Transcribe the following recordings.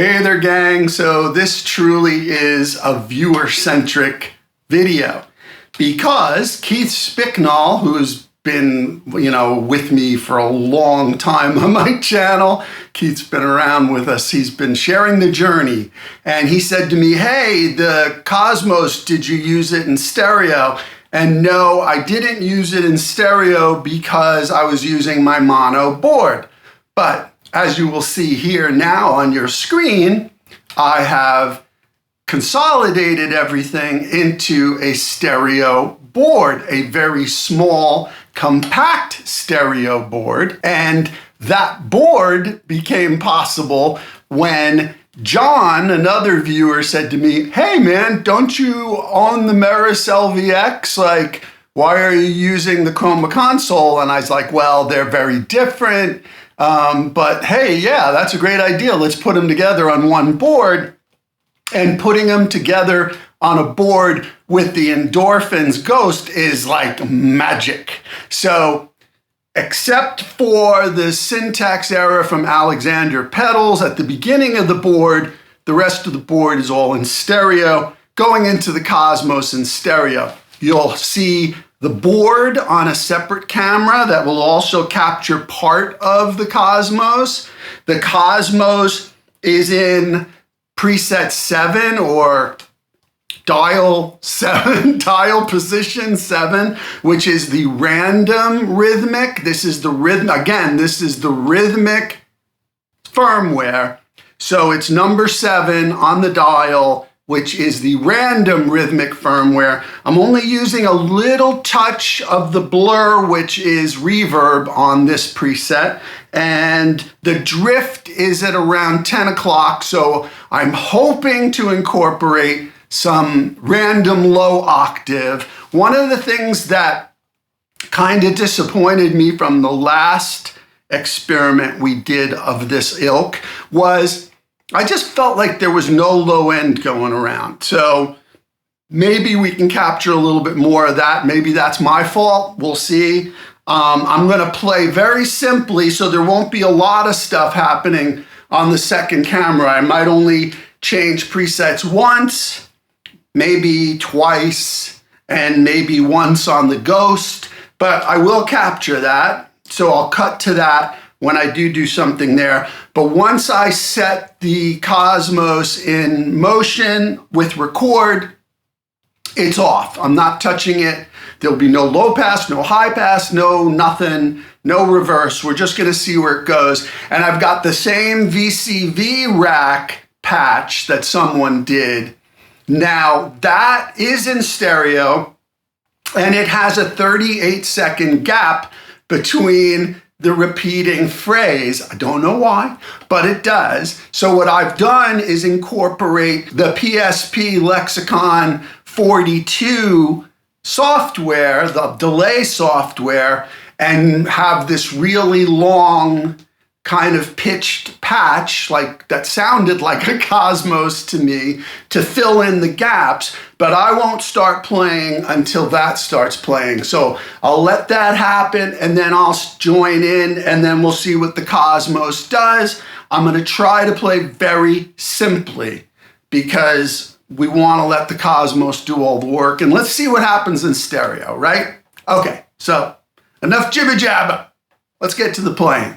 Hey there, gang. So this truly is a viewer-centric video because Keith Spicknall, who's been, with me for a long time on my channel, Keith's been around with us. He's been sharing the journey, and he said to me, hey, the Cosmos, did you use it in stereo? And no, I didn't use it in stereo because I was using my mono board. But as you will see here now on your screen, I have consolidated everything into a stereo board, a very small, compact stereo board. And that board became possible when John, another viewer, said to me, hey man, don't you own the Meris LVX? Like, why are you using the Chroma console? And I was like, well, they're very different. But hey, yeah, that's a great idea. Let's put them together on one board. And putting them together on a board with the Endorphins Ghost is like magic. So, except for the syntax error from Alexander Pedals at the beginning of the board, the rest of the board is all in stereo. Going into the Cosmos in stereo, you'll see the board on a separate camera that will also capture part of the Cosmos. The Cosmos is in preset 7 or dial 7, dial position 7, which is the random rhythmic. This is the this is the rhythmic firmware. So it's number 7 on the dial, which is the random rhythmic firmware. I'm only using a little touch of the blur, which is reverb on this preset. And the drift is at around 10 o'clock. So I'm hoping to incorporate some random low octave. One of the things that kind of disappointed me from the last experiment we did of this ilk was I just felt like there was no low end going around. So maybe we can capture a little bit more of that. Maybe that's my fault. We'll see. I'm going to play very simply, so there won't be a lot of stuff happening on the second camera. I might only change presets once, maybe twice, and maybe once on the Ghost, but I will capture that. So I'll cut to that when I do something there. But once I set the Cosmos in motion with record, it's off. I'm not touching it. There'll be no low pass, no high pass, no nothing, no reverse. We're just gonna see where it goes. And I've got the same VCV rack patch that someone did. Now that is in stereo and it has a 38-second gap between the repeating phrase. I don't know why, but it does. So what I've done is incorporate the PSP Lexicon 42 software, the delay software, and have this really long kind of pitched patch like that sounded like a Cosmos to me to fill in the gaps, but I won't start playing until that starts playing. So I'll let that happen and then I'll join in and then we'll see what the Cosmos does. I'm going to try to play very simply because we want to let the Cosmos do all the work, and let's see what happens in stereo, right? Okay, so enough jibber jabber. Let's get to the playing.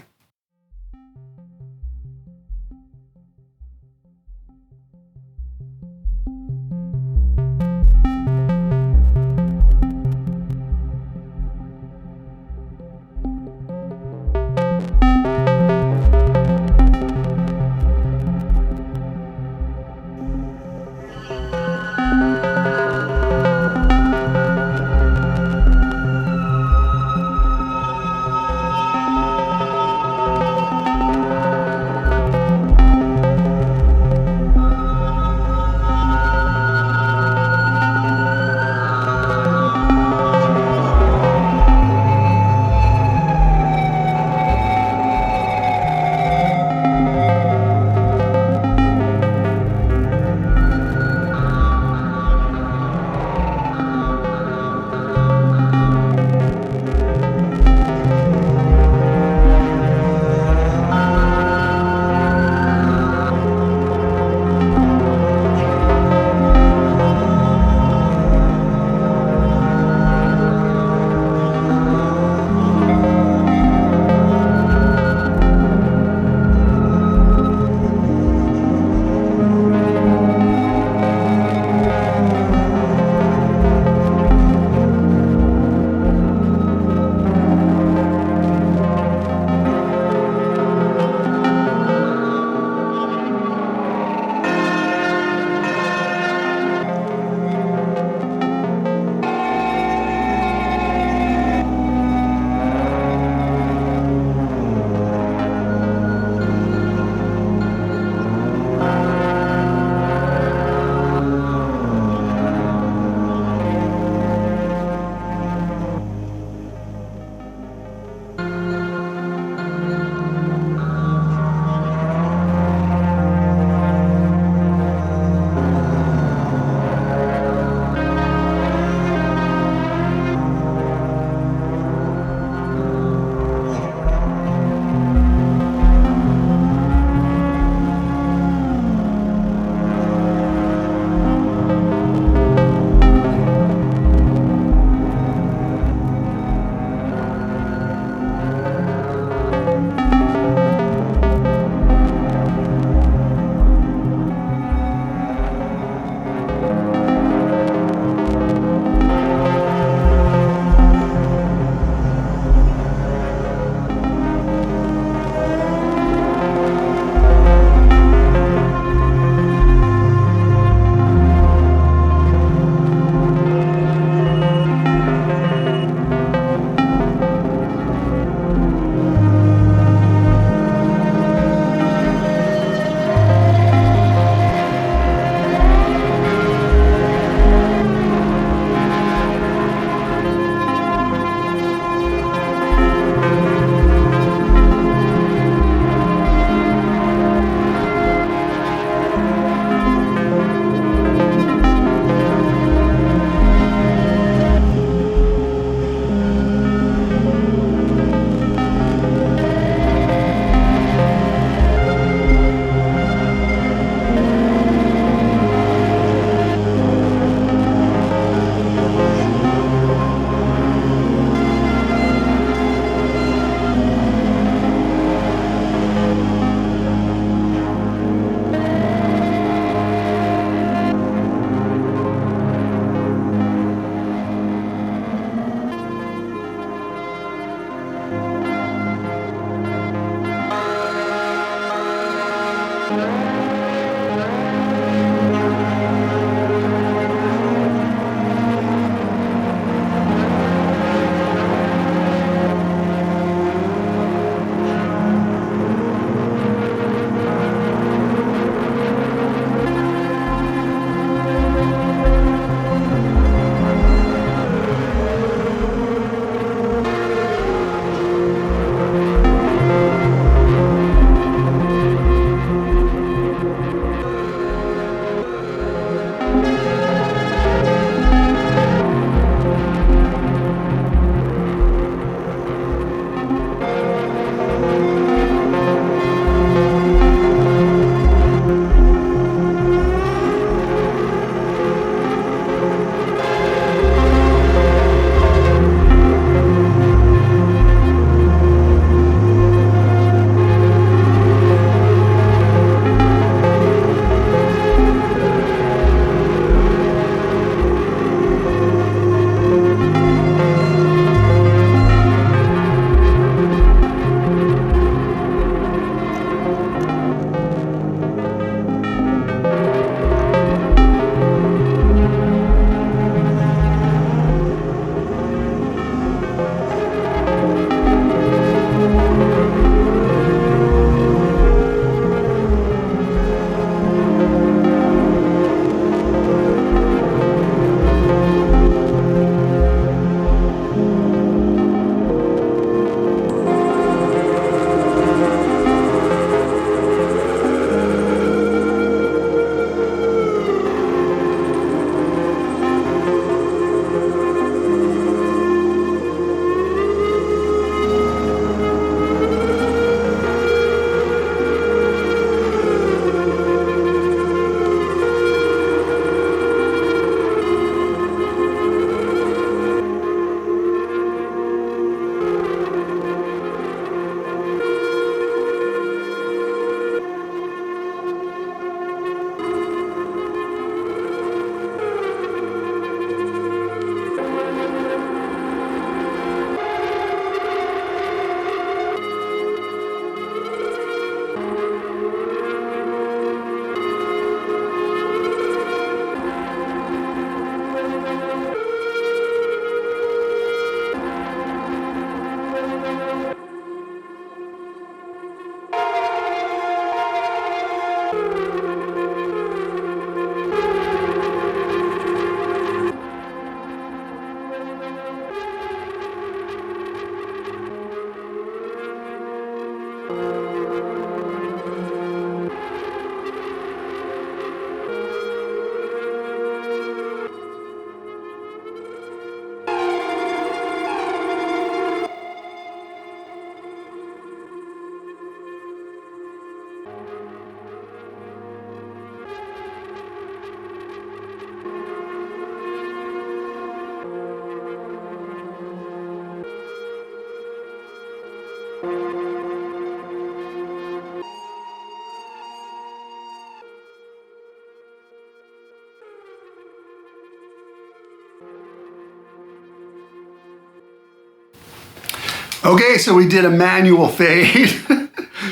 Okay, so we did a manual fade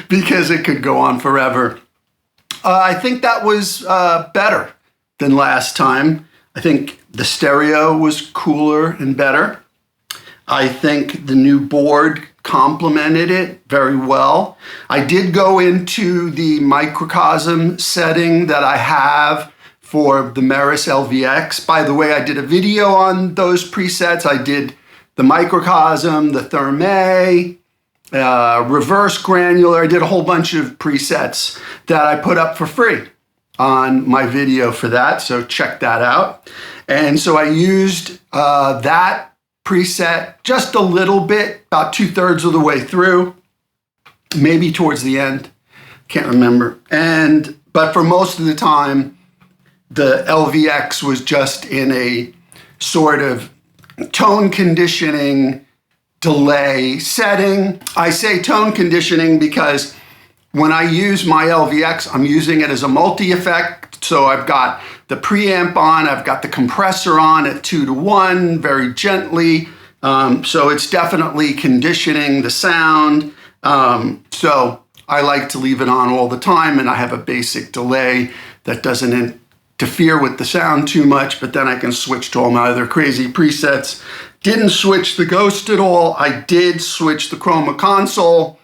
because it could go on forever. I think that was better than last time. I think the stereo was cooler and better. I think the new board complemented it very well. I did go into the microcosm setting that I have for the Meris LVX. By the way, I did a video on those presets. I did the microcosm, the therme, reverse granular. I did a whole bunch of presets that I put up for free on my video for that, so check that out. And so I used that preset just a little bit, about 2/3 of the way through, maybe towards the end, can't remember. But for most of the time, the LVX was just in a sort of tone conditioning delay setting. I say tone conditioning because when I use my LVX, I'm using it as a multi-effect. So I've got the preamp on, I've got the compressor on at 2:1, very gently. So it's definitely conditioning the sound. So I like to leave it on all the time, and I have a basic delay that doesn't interfere with the sound too much, but then I can switch to all my other crazy presets. Didn't switch the Ghost at all. I did switch the Chroma console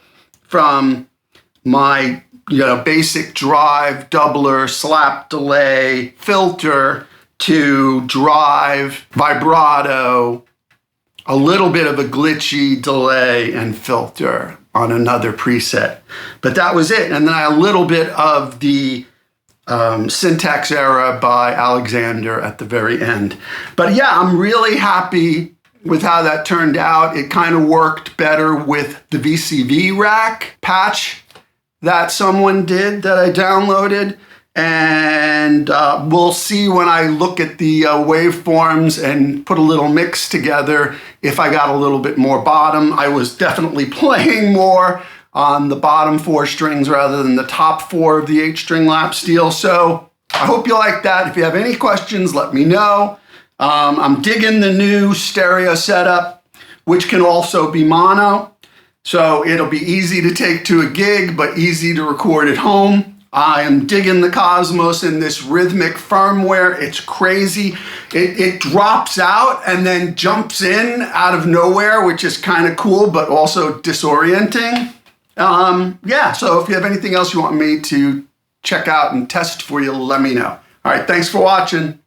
from my basic drive, doubler, slap delay, filter to drive, vibrato, a little bit of a glitchy delay and filter on another preset. But that was it. And then a little bit of the Syntax Era by Alexander at the very end. But yeah, I'm really happy with how that turned out. It kind of worked better with the VCV rack patch that someone did that I downloaded. And we'll see when I look at the waveforms and put a little mix together if I got a little bit more bottom. I was definitely playing more on the bottom 4 strings rather than the top 4 of the 8-string lap steel. So I hope you like that. If you have any questions, let me know. I'm digging the new stereo setup, which can also be mono. So it'll be easy to take to a gig, but easy to record at home. I am digging the Cosmos in this Rhythmic Firmware. It's crazy. It drops out and then jumps in out of nowhere, which is kind of cool, but also disorienting. Yeah, so if you have anything else you want me to check out and test for you, let me know. All right, thanks for watching.